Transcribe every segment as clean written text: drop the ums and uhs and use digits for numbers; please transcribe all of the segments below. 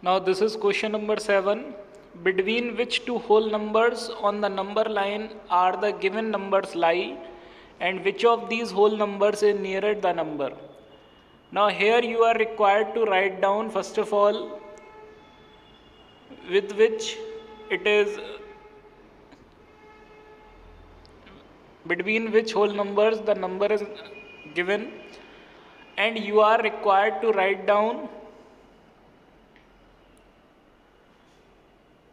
Now this is question number 7. Between which two whole numbers on the number line are the given numbers lie, and which of these whole numbers is nearer the number? Now here you are required to write down first of all with which it is, between which whole numbers the number is given, and you are required to write down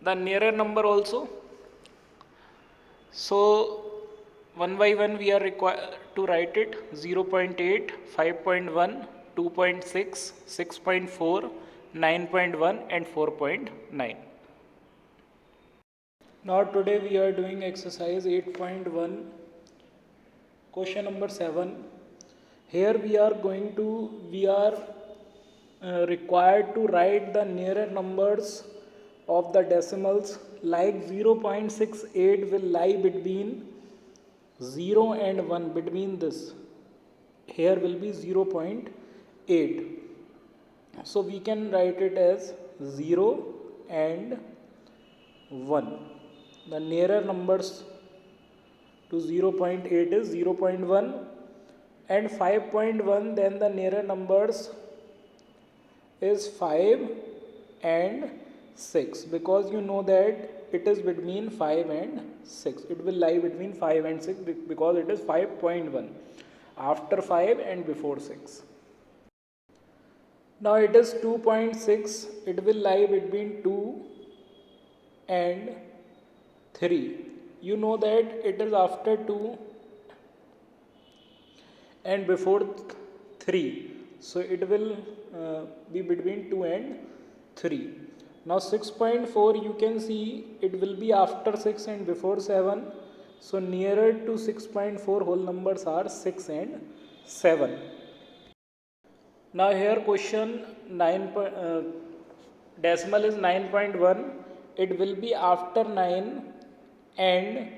the nearer number also. So one by one we are required to write it: 0.8, 5.1, 2.6, 6.4, 9.1 and 4.9. Now today we are doing exercise 8.1, question number 7. Here we are required to write the nearer numbers of the decimals, like 0.68 will lie between 0 and 1, between this. Here will be 0.8. So we can write it as 0 and 1. The nearer numbers to 0.8 is 0.1 and 5.1. Then the nearer numbers is 5 and 6, because you know that it is between 5 and 6. It will lie between 5 and 6 because it is 5.1, after 5 and before 6. Now it is 2.6. It will lie between 2 and 3. You know that it is after 2 and before 3. So it will be between 2 and 3. Now 6.4, you can see it will be after 6 and before 7. So nearer to 6.4 whole numbers are 6 and 7. Now here question 9, decimal is 9.1. It will be after 9 and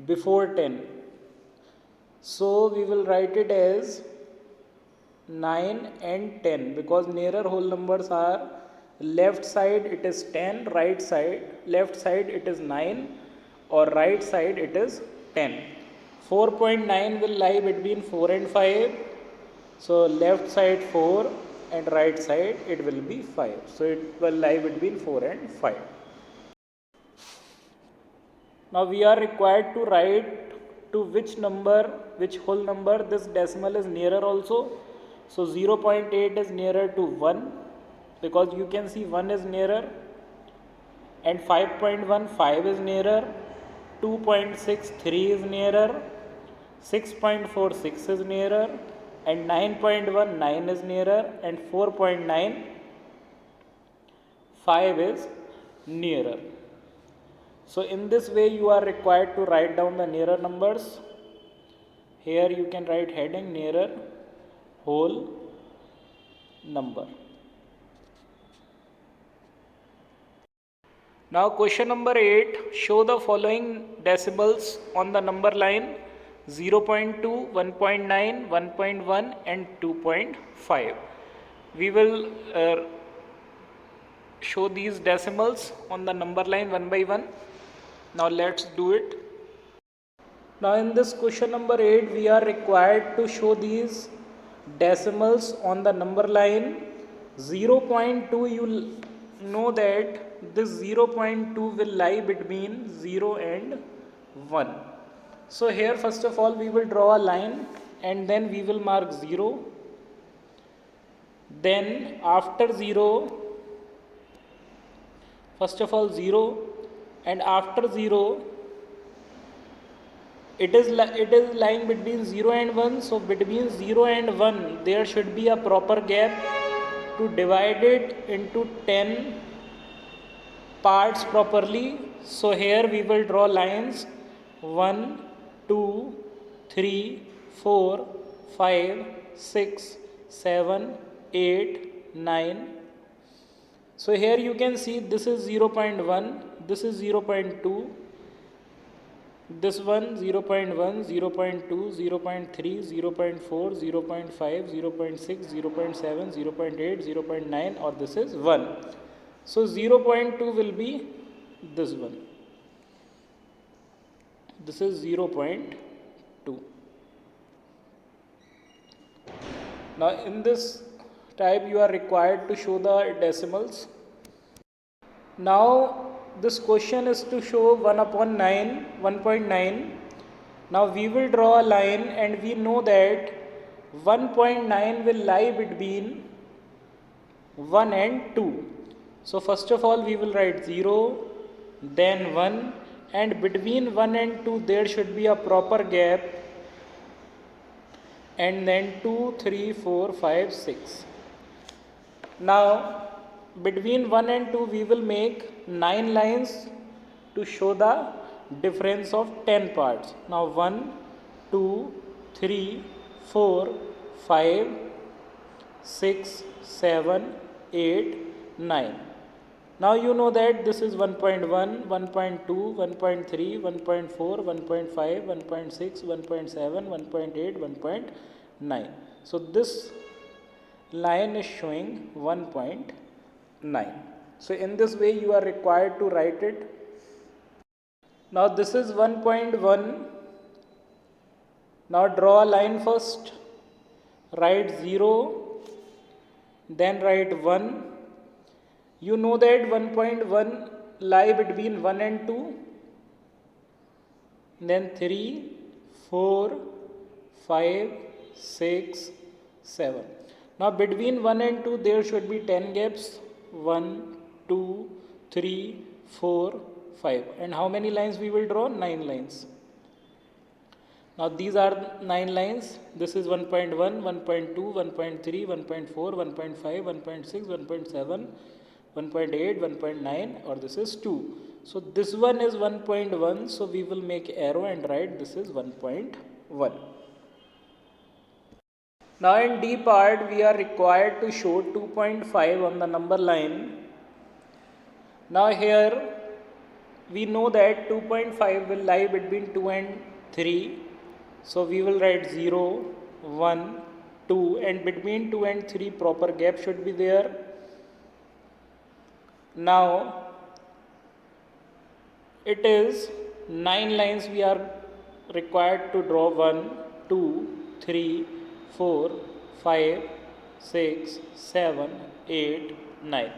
before 10. So we will write it as 9 and 10, because nearer whole numbers are left side it is 10, left side it is 9, or right side it is 10. 4.9 will lie between 4 and 5. So left side 4 and right side it will be 5. So it will lie between 4 and 5. Now we are required to write to which whole number this decimal is nearer also. So 0.8 is nearer to 1, because you can see 1 is nearer, and 5.15 is nearer, 2.63 is nearer, 6.46 is nearer, and 9.19 is nearer, and 4.95 is nearer. So in this way you are required to write down the nearer numbers. Here you can write heading nearer whole number. Now question number 8. Show the following decimals on the number line: 0.2, 1.9, 1.1 and 2.5. We will show these decimals on the number line one by one. Now let's do it. Now in this question number 8, we are required to show these decimals on the number line. 0.2, you know that this 0.2 will lie between 0 and 1. So here first of all we will draw a line and then we will mark 0. Then after 0, first of all 0, and after 0 it is lying between 0 and 1. So between 0 and 1 there should be a proper gap to divide it into 10 parts properly. So here we will draw lines 1, 2, 3, 4, 5, 6, 7, 8, 9. So here you can see this is 0.1, this is 0.2, this one 0.1, 0.2, 0.3, 0.4, 0.5, 0.6, 0.7, 0.8, 0.9, or this is 1. So 0.2 will be this one. This is 0.2. Now in this type you are required to show the decimals. Now this question is to show 1 upon 9, 1.9. Now we will draw a line and we know that 1.9 will lie between 1 and 2. So first of all we will write 0, then 1, and between 1 and 2 there should be a proper gap, and then 2, 3, 4, 5, 6. Now between 1 and 2 we will make 9 lines to show the difference of 10 parts. Now 1, 2, 3, 4, 5, 6, 7, 8, 9. Now you know that this is 1.1, 1.2, 1.3, 1.4, 1.5, 1.6, 1.7, 1.8, 1.9. So this line is showing 1.9. So in this way you are required to write it. Now this is 1.1. Now draw a line first. Write 0, then write 1. You know that 1.1 lie between 1 and 2. Then 3, 4, 5, 6, 7. Now between 1 and 2 there should be 10 gaps. 1, 2, 3, 4, 5. And how many lines we will draw? 9 lines. Now these are 9 lines. This is 1.1, 1.2, 1.3, 1.4, 1.5, 1.6, 1.7, 1.8, 1.9, or this is 2. So this one is 1.1. So we will make arrow and write this is 1.1. Now in D part we are required to show 2.5 on the number line. Now here we know that 2.5 will lie between 2 and 3. So we will write 0, 1, 2, and between 2 and 3 proper gap should be there. Now it is 9 lines we are required to draw. 1, 2, 3, 4, 5, 6, 7, 8, 9.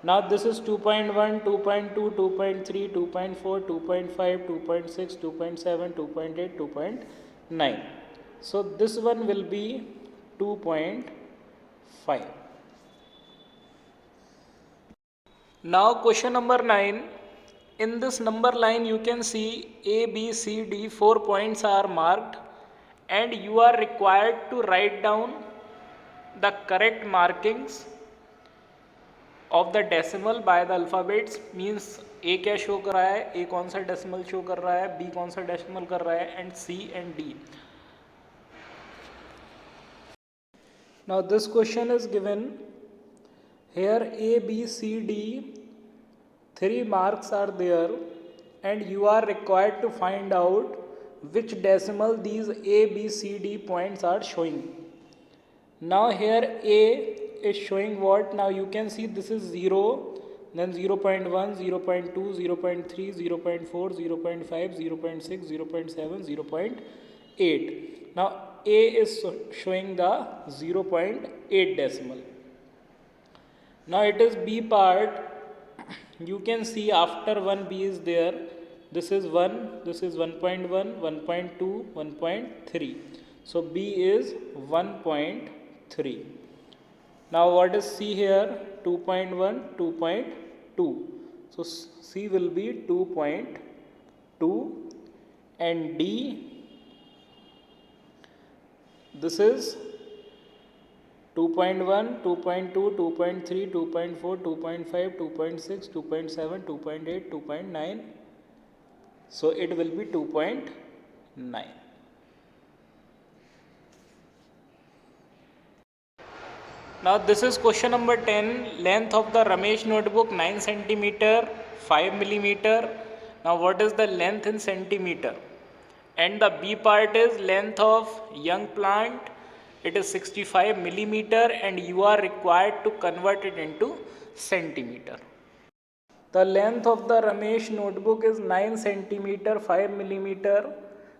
Now this is 2.1, 2.2, 2.3, 2.4, 2.5, 2.6, 2.7, 2.8, 2.9. So this one will be 2.5. Now question number 9. In this number line you can see A, B, C, D 4 points are marked, and you are required to write down the correct markings of the decimal by the alphabets. Means A क्या show कर रहा है, A कौन सा decimal show कर रहा है, B कौन सा डेसिमल कर रहा है, and C and D. Now this question is given here. A, B, C, D 3 marks are there, and you are required to find out which decimal these A, B, C, D points are showing. Now here A is showing what? Now you can see this is 0, then 0.1, 0.2, 0.3, 0.4, 0.5, 0.6, 0.7, 0.8. Now A is showing the 0.8 decimal. Now it is B part. You can see after 1 B is there. This is 1, this is 1.1, 1.2, 1.3. So B is 1.3. Now what is C here? 2.1, 2.2. So C will be 2.2, and D, this is 2.1, 2.2, 2.3, 2.4, 2.5, 2.6, 2.7, 2.8, 2.9. So it will be 2.9. Now this is question number 10. Length of the Ramesh notebook 9 cm, 5 mm. Now what is the length in centimeter? And the B part is length of young plant. It is 65 mm, and you are required to convert it into centimeter. The length of the Ramesh notebook is 9 centimeter 5 millimeter.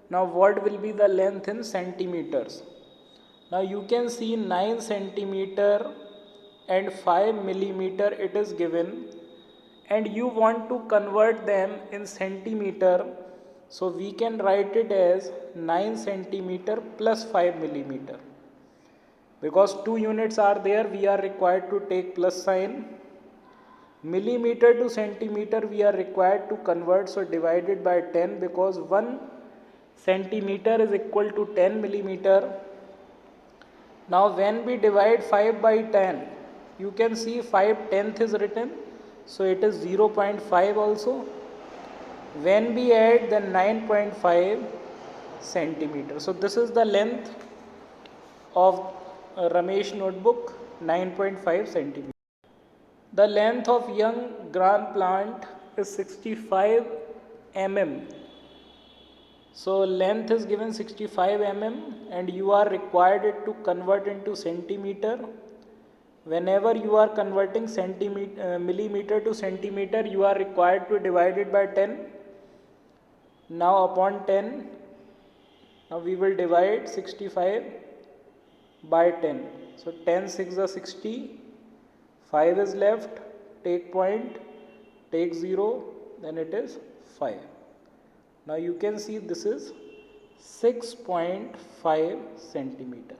Now what will be the length in centimeters? Now you can see 9 centimeter and 5 millimeter it is given, and you want to convert them in centimeter, so we can write it as 9 centimeter plus 5 millimeter. Because two units are there, we are required to take plus sign. Millimeter to centimeter we are required to convert, so divided by 10, because 1 centimeter is equal to 10 millimeter. Now when we divide 5 by 10, you can see 5/10 is written, so it is 0.5 also. When we add, then 9.5 centimeter. So this is the length of Ramesh notebook, 9.5 centimeter. The length of young gram plant is 65 mm. So length is given 65 mm and you are required it to convert into centimeter. Whenever you are converting millimeter to centimeter, you are required to divide it by 10. Now upon 10, now we will divide 65 by 10. So 10 6 is 60, 5 is left, take point, take 0, then it is 5. Now you can see this is 6.5 centimeter.